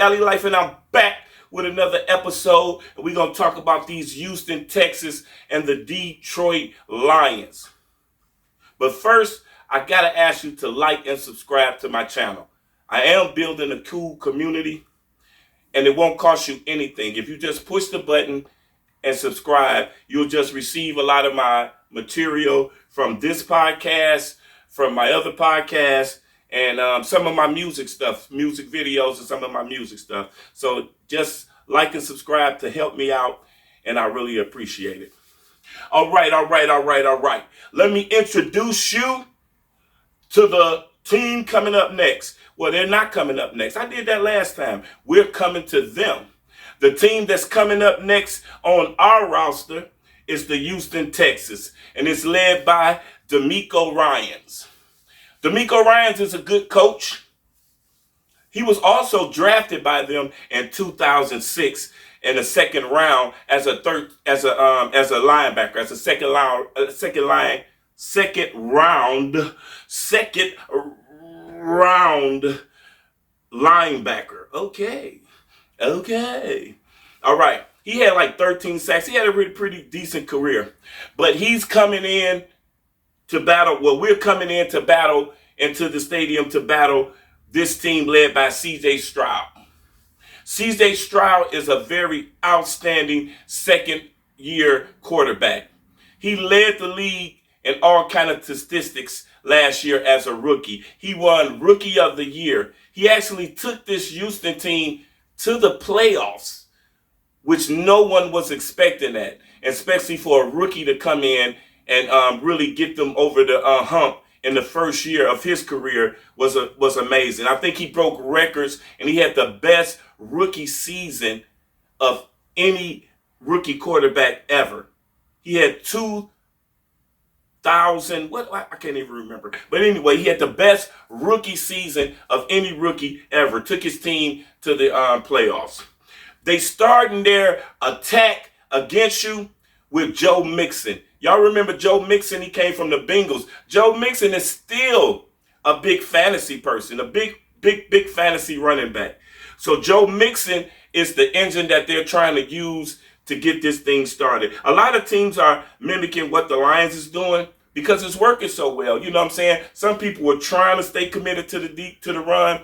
Alleylife, and I'm back with another episode. And we're going to talk about these Houston Texans and the Detroit Lions. But first, I got to ask you to like and subscribe to my channel. I am building a cool community, and it won't cost you anything. If you just push the button and subscribe, you'll just receive a lot of my material from this podcast, from my other podcasts, and some of my music stuff, music videos, and some of my music stuff. So just like and subscribe to help me out, and I really appreciate it. All right. Let me introduce you to the team coming up next. Well, they're not coming up next. I did that last time. We're coming to them. The team that's coming up next on our roster is the Houston Texans, and it's led by DeMeco Ryans. DeMeco Ryans is a good coach. He was also drafted by them in 2006 in the second round as a linebacker, as a second round linebacker. Okay. All right. He had like 13 sacks. He had a pretty decent career. But he's coming in to battle. Well, we're coming in to battle into the stadium to battle this team led by C.J. Stroud. C.J. Stroud is a very outstanding second-year quarterback. He led the league in all kind of statistics last year as a rookie. He won Rookie of the Year. He actually took this Houston team to the playoffs, which no one was expecting that, especially for a rookie to come in and really get them over the hump in the first year of his career was amazing. I think he broke records, and he had the best rookie season of any rookie quarterback ever. He had 2,000, I can't even remember. But anyway, he had the best rookie season of any rookie ever. Took his team to the playoffs. They starting their attack against you with Joe Mixon. Y'all remember Joe Mixon? He came from the Bengals. Joe Mixon is still a big fantasy person, a big fantasy running back. So Joe Mixon is the engine that they're trying to use to get this thing started. A lot of teams are mimicking what the Lions is doing because it's working so well. You know what I'm saying? Some people were trying to stay committed to the run,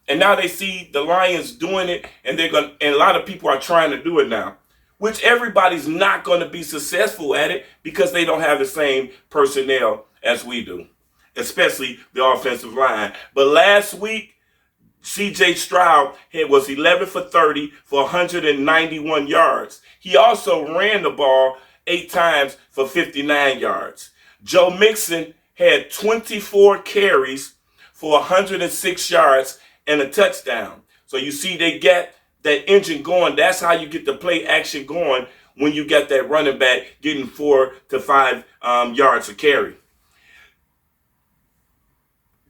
and now they see the Lions doing it, and and a lot of people are trying to do it now. Which everybody's not going to be successful at it because they don't have the same personnel as we do, especially the offensive line. But last week, C.J. Stroud was 11 for 30 for 191 yards. He also ran the ball 8 times for 59 yards. Joe Mixon had 24 carries for 106 yards and a touchdown. So you see they get that engine going. That's how you get the play action going when you got that running back getting 4 to 5 yards a carry.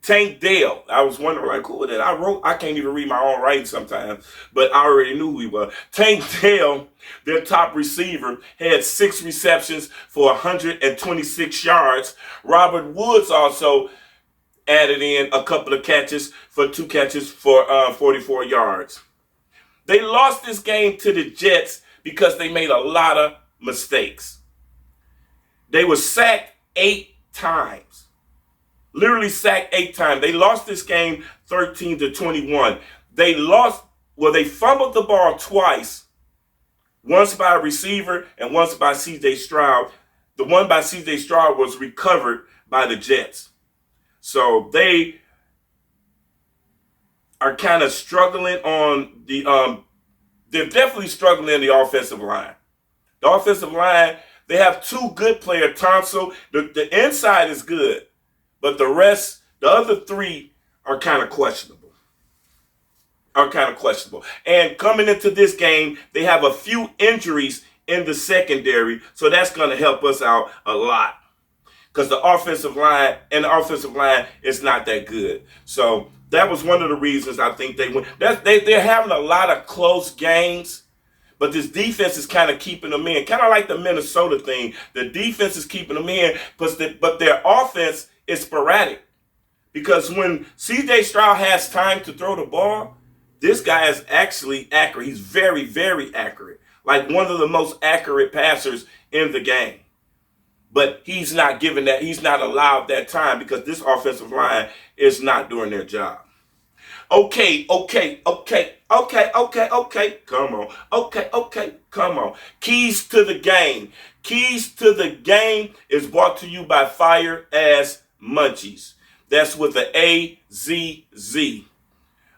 Tank Dell, I was wondering, like, who was that? I can't even read my own writing sometimes, but I already knew who he was. Tank Dell, their top receiver, had 6 receptions for 126 yards. Robert Woods also added in a couple of catches for 2 catches for 44 yards. They lost this game to the Jets because they made a lot of mistakes. They were sacked 8 times. Literally sacked 8 times. They lost this game 13-21. They fumbled the ball twice. Once by a receiver and once by C.J. Stroud. The one by C.J. Stroud was recovered by the Jets. So they are kind of struggling on they're definitely struggling in the offensive line. The offensive line, they have 2 good players. Tonsil, the inside is good, but the other 3 are kind of questionable. And coming into this game, they have a few injuries in the secondary, so that's going to help us out a lot. Because the offensive line is not that good. So that was one of the reasons I think they win. They're having a lot of close games, but this defense is kind of keeping them in. Kind of like the Minnesota thing. The defense is keeping them in, but their offense is sporadic. Because when C.J. Stroud has time to throw the ball, This guy is actually accurate. He's very, very accurate. Like one of the most accurate passers in the game. But he's not given that. He's not allowed that time because this offensive line is not doing their job. Okay. Come on. Okay, come on. Keys to the game. Keys to the game is brought to you by Fire Ass Munchies. That's with the AZZ.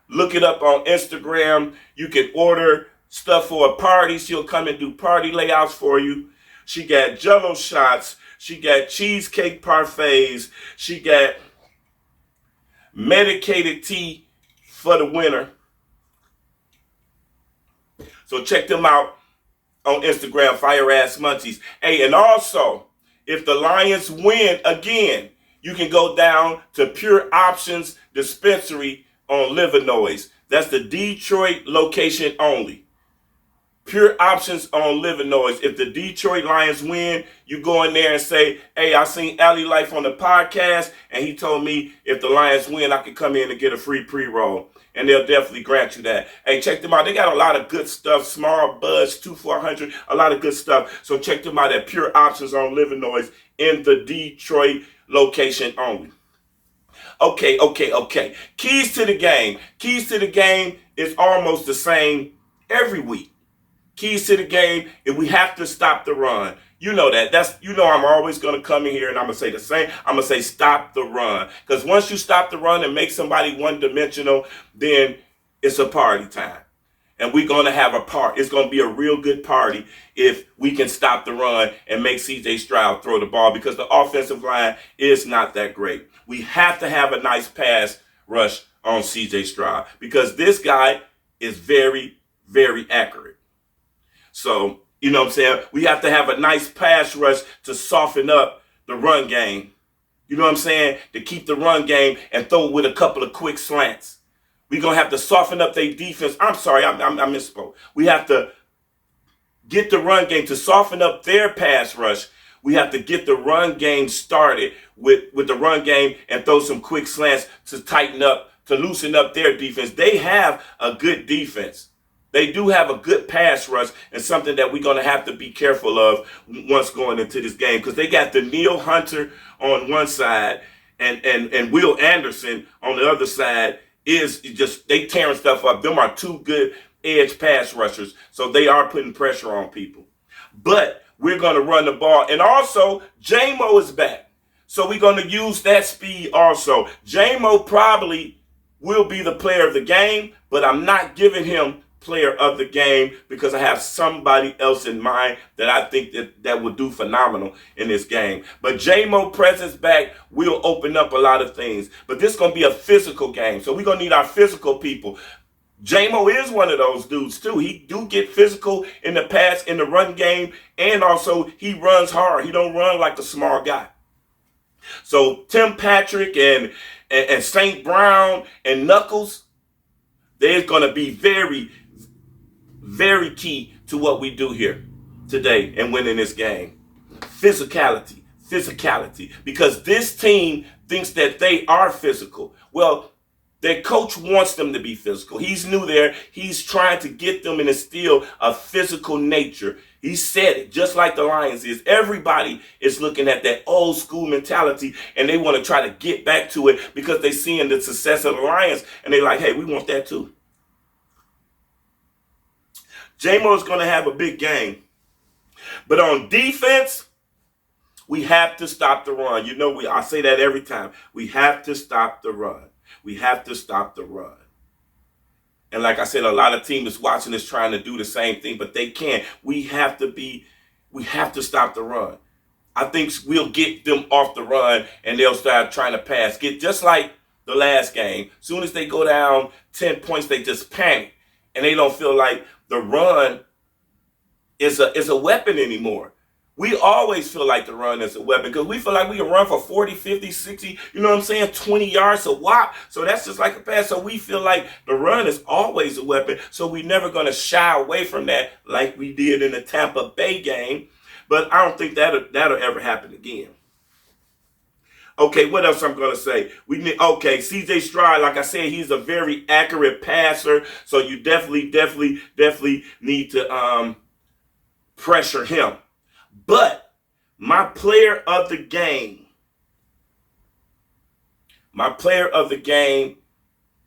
Look it up on Instagram. You can order stuff for a party. She'll come and do party layouts for you. She got Jell-O shots. She got cheesecake parfaits. She got medicated tea for the winter. So check them out on Instagram, Fire Ass Munchies. Hey, and also, if the Lions win again, you can go down to Pure Options Dispensary on Livernois. That's the Detroit location only. Pure Options on Livernois. If the Detroit Lions win, you go in there and say, hey, I seen Alleylife on the podcast, and he told me if the Lions win, I could come in and get a free pre-roll. And they'll definitely grant you that. Hey, check them out. They got a lot of good stuff. Small Buzz, 2400, a lot of good stuff. So check them out at Pure Options on Livernois in the Detroit location only. Okay. Keys to the game. Keys to the game is almost the same every week. Keys to the game, if we have to stop the run. You know that. I'm always going to come in here and I'm going to say the same. I'm going to say stop the run. Because once you stop the run and make somebody one-dimensional, then it's a party time. And we're going to have a party. It's going to be a real good party if we can stop the run and make C.J. Stroud throw the ball because the offensive line is not that great. We have to have a nice pass rush on C.J. Stroud because this guy is very, very accurate. So, you know what I'm saying? We have to have a nice pass rush to soften up the run game. You know what I'm saying? To keep the run game and throw with a couple of quick slants. We're going to have to soften up their defense. I'm sorry, I misspoke. We have to get the run game to soften up their pass rush. We have to get the run game started with the run game and throw some quick slants to tighten up, to loosen up their defense. They have a good defense. They do have a good pass rush and something that we're going to have to be careful of once going into this game because they got Danielle Hunter on one side and Will Anderson on the other side is just, they tearing stuff up. Them are two good edge pass rushers, so they are putting pressure on people. But we're going to run the ball. And also, J-Mo is back. So we're going to use that speed also. J-Mo probably will be the player of the game, but I'm not giving him player of the game because I have somebody else in mind that I think that will do phenomenal in this game. But J-Mo presence back will open up a lot of things. But this is going to be a physical game. So we're going to need our physical people. J-Mo is one of those dudes too. He do get physical in the pass, in the run game, and also he runs hard. He don't run like a small guy. So Tim Patrick and St. Brown and Knuckles, they're going to be very, very key to what we do here today and winning this game. Physicality. Because this team thinks that they are physical. Well, their coach wants them to be physical. He's new there. He's trying to get them and instill a physical nature. He said it, just like the Lions is. Everybody is looking at that old school mentality and they want to try to get back to it because they're seeing the success of the Lions and they're like, hey, we want that too. J-Mo is going to have a big game. But on defense, we have to stop the run. You know, I say that every time. We have to stop the run. We have to stop the run. And like I said, a lot of teams watching this trying to do the same thing, but they can't. We have to stop the run. I think we'll get them off the run and they'll start trying to pass. Get just like the last game. As soon as they go down 10 points, they just panic. And they don't feel like the run is a weapon anymore. We always feel like the run is a weapon because we feel like we can run for 40, 50, 60, you know what I'm saying, 20 yards a whop. So that's just like a pass. So we feel like the run is always a weapon. So we're never going to shy away from that like we did in the Tampa Bay game. But I don't think that'll ever happen again. Okay, what else I'm gonna say? We need CJ Stroud, like I said, he's a very accurate passer, so you definitely need to pressure him. But my player of the game,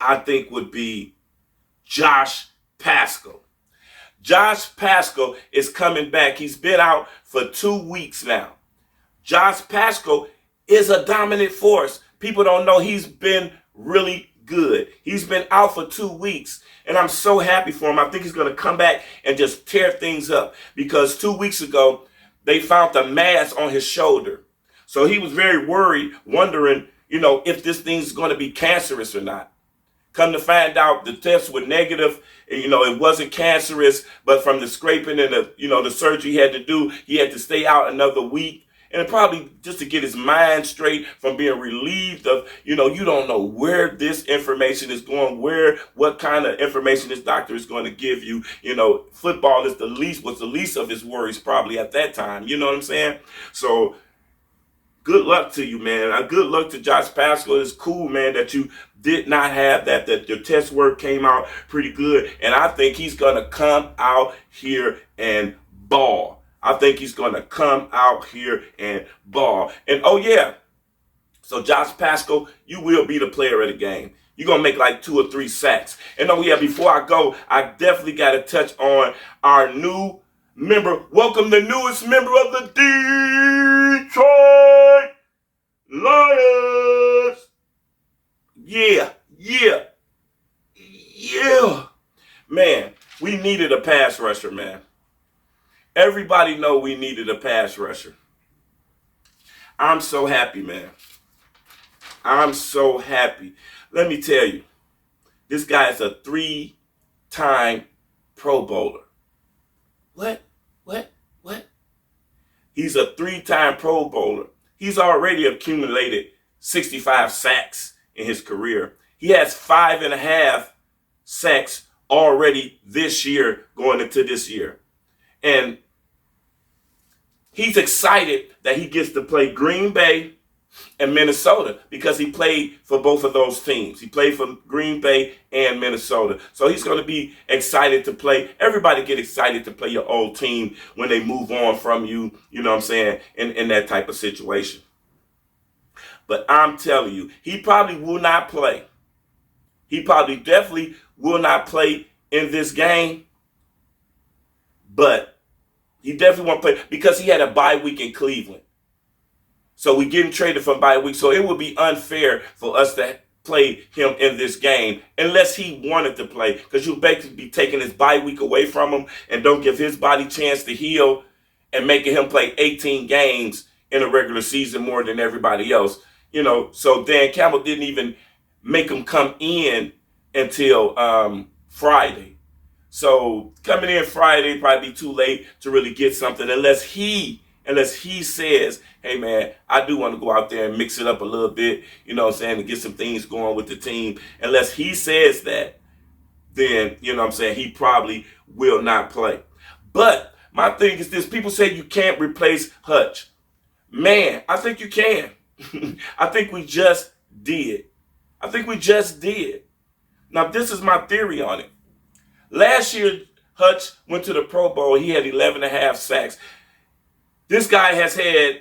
I think would be Josh Paschal. Josh Paschal is coming back. He's been out for 2 weeks now. Josh Paschal is a dominant force. People don't know he's been really good. He's been out for 2 weeks, and I'm so happy for him. I think he's going to come back and just tear things up because 2 weeks ago, they found a mass on his shoulder. So he was very worried, wondering, if this thing's going to be cancerous or not. Come to find out, the tests were negative. It wasn't cancerous, but from the scraping and the surgery he had to do, he had to stay out another week. And probably just to get his mind straight from being relieved of, you don't know where this information is going, what kind of information this doctor is going to give you. Football was the least of his worries probably at that time. You know what I'm saying? So good luck to you, man. Good luck to Josh Paschal. It's cool, man, that you did not have that your test work came out pretty good. And I think he's going to come out here and ball. I think he's going to come out here and ball. And, so Josh Paschal, you will be the player of the game. You're going to make like 2 or 3 sacks. And, before I go, I definitely got to touch on our new member. Welcome the newest member of the Detroit Lions. Yeah. Man, we needed a pass rusher, man. Everybody know we needed a pass rusher. I'm so happy, man. I'm so happy. Let me tell you, this guy is a 3-time Pro Bowler. What? He's a 3-time Pro Bowler. He's already accumulated 65 sacks in his career. He has 5.5 sacks already this year, going into this year. And he's excited that he gets to play Green Bay and Minnesota because he played for both of those teams. He played for Green Bay and Minnesota. So he's going to be excited to play. Everybody get excited to play your old team when they move on from you, you know what I'm saying, in that type of situation. But I'm telling you, he probably will not play. He probably definitely will not play in this game. But he definitely won't play because he had a bye week in Cleveland. So we getting traded from bye week. So it would be unfair for us to play him in this game unless he wanted to play, because you'll basically be taking his bye week away from him and don't give his body a chance to heal and making him play 18 games in a regular season more than everybody else. So Dan Campbell didn't even make him come in until Friday. So coming in Friday probably be too late to really get something unless he says, hey man, I do want to go out there and mix it up a little bit, you know what I'm saying, and get some things going with the team. Unless he says that, then, you know what I'm saying, he probably will not play. But my thing is this: people say you can't replace Hutch. Man, I think you can. I think we just did. Now, this is my theory on it. Last year, Hutch went to the Pro Bowl. He had 11.5 sacks. This guy has had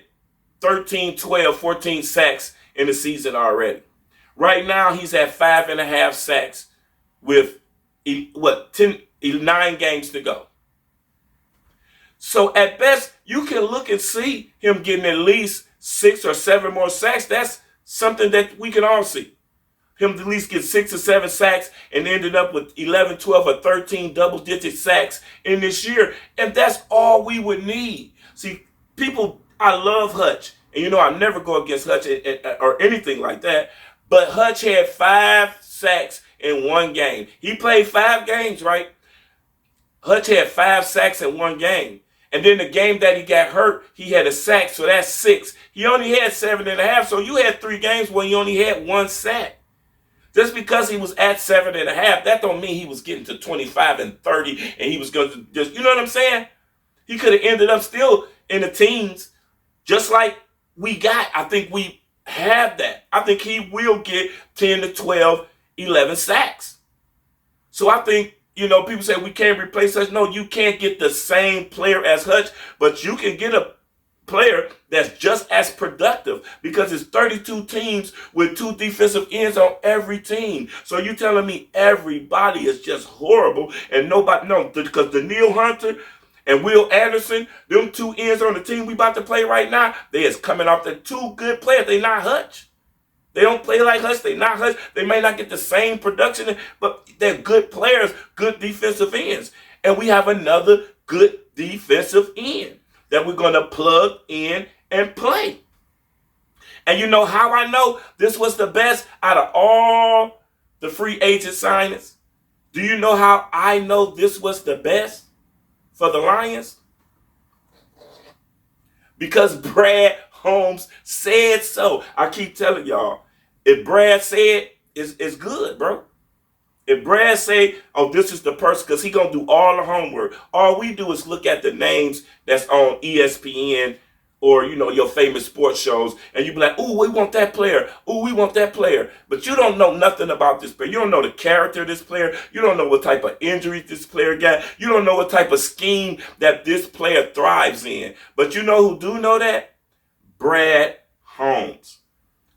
13, 12, 14 sacks in the season already. Right now, he's at 5.5 sacks with 9 games to go. So at best, you can look and see him getting at least 6 or 7 more sacks. That's something that we can all see. Him at least get 6 or 7 sacks and ended up with 11, 12, or 13 double-digit sacks in this year. And that's all we would need. See, people, I love Hutch. And I never go against Hutch or anything like that. But Hutch had 5 sacks in one game. He played 5 games, right? Hutch had 5 sacks in one game. And then the game that he got hurt, he had a sack, so that's 6. He only had 7.5, so you had 3 games where you only had 1 sack. Just because he was at 7.5, that don't mean he was getting to 25 and 30 and he was going to just, you know what I'm saying? He could have ended up still in the teens, just like we got. I think we have that. I think he will get 10 to 12, 11 sacks. So I think, people say we can't replace Hutch. No, you can't get the same player as Hutch, but you can get a player that's just as productive because it's 32 teams with 2 defensive ends on every team. So you telling me everybody is just horrible and nobody, no, because Daniil Hunter and Will Anderson, them 2 ends on the team we about to play right now, they is coming off the 2 good players. They not Hutch. They don't play like Hutch. They not Hutch. They may not get the same production, but they're good players, good defensive ends. And we have another good defensive end that we're going to plug in and play. And you know how I know this was the best out of all the free agent signings? Do you know how I know this was the best for the Lions? Because Brad Holmes said so. I keep telling y'all, if Brad said it's good, bro. If Brad say, oh, this is the person, because he going to do all the homework. All we do is look at the names that's on ESPN or, your famous sports shows, and you be like, ooh, we want that player. Ooh, we want that player. But you don't know nothing about this player. You don't know the character of this player. You don't know what type of injuries this player got. You don't know what type of scheme that this player thrives in. But you know who do know that? Brad Holmes.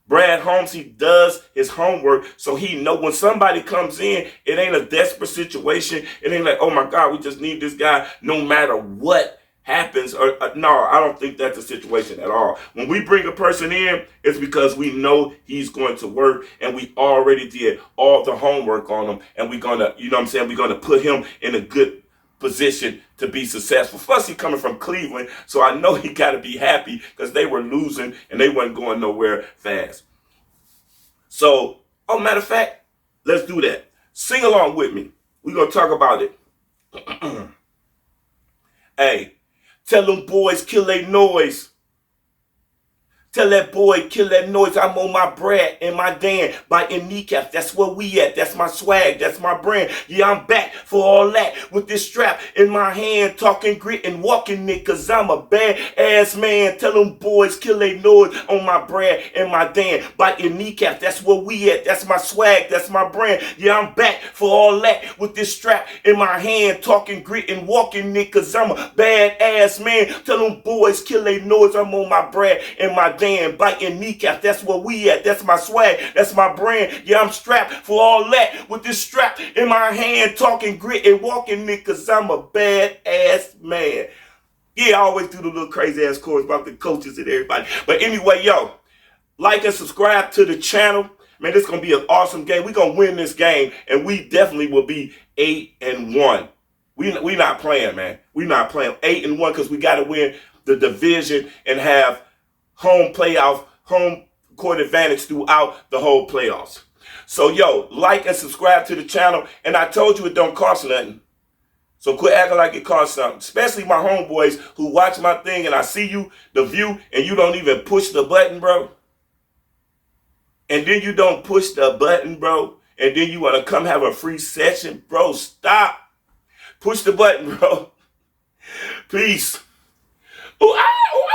Brad Holmes, he does his homework, so he know when somebody comes in, it ain't a desperate situation. It ain't like, oh my God, we just need this guy no matter what happens. No, I don't think that's the situation at all. When we bring a person in, it's because we know he's going to work, and we already did all the homework on him, and we're gonna, we're gonna put him in a good position to be successful. Plus, he coming from Cleveland, so I know he got to be happy because they were losing and they wasn't going nowhere fast. So, matter of fact, let's do that. Sing along with me. We're going to talk about it. Hey, tell them boys kill their noise. Tell that boy, kill that noise. I'm on my Brad and my Dan biting kneecaps. That's where we at. That's my swag. That's my brand. Yeah, I'm back for all that with this strap in my hand, talking grit and walking it, cause I'm a bad ass man. Tell them boys, kill their noise on my Brad and my Dan biting kneecaps. That's where we at. That's my swag. That's my brand. Yeah, I'm back for all that with this strap in my hand, talking grit and walking it, cause I'm a bad ass man. Tell them boys, kill their noise. I'm on my Brad and my Dan biting kneecaps. That's where we at. That's my swag. That's my brand. Yeah, I'm strapped for all that with this strap in my hand, talking grit and walking it, cause I'm a bad ass man. Yeah, I always do the little crazy ass chorus about the coaches and everybody. But anyway, yo, like and subscribe to the channel. Man, this is going to be an awesome game. We're going to win this game, and we definitely will be 8-1. We not playing, man. We not playing 8-1 because we got to win the division and have home court advantage throughout the whole playoffs. So, yo, like and subscribe to the channel. And I told you it don't cost nothing. So quit acting like it costs something. Especially my homeboys who watch my thing and I see you, the view, and you don't even push the button, bro. And then you don't push the button, bro. And then you want to come have a free session. Bro, stop. Push the button, bro. Peace. Ooh, ah, ooh,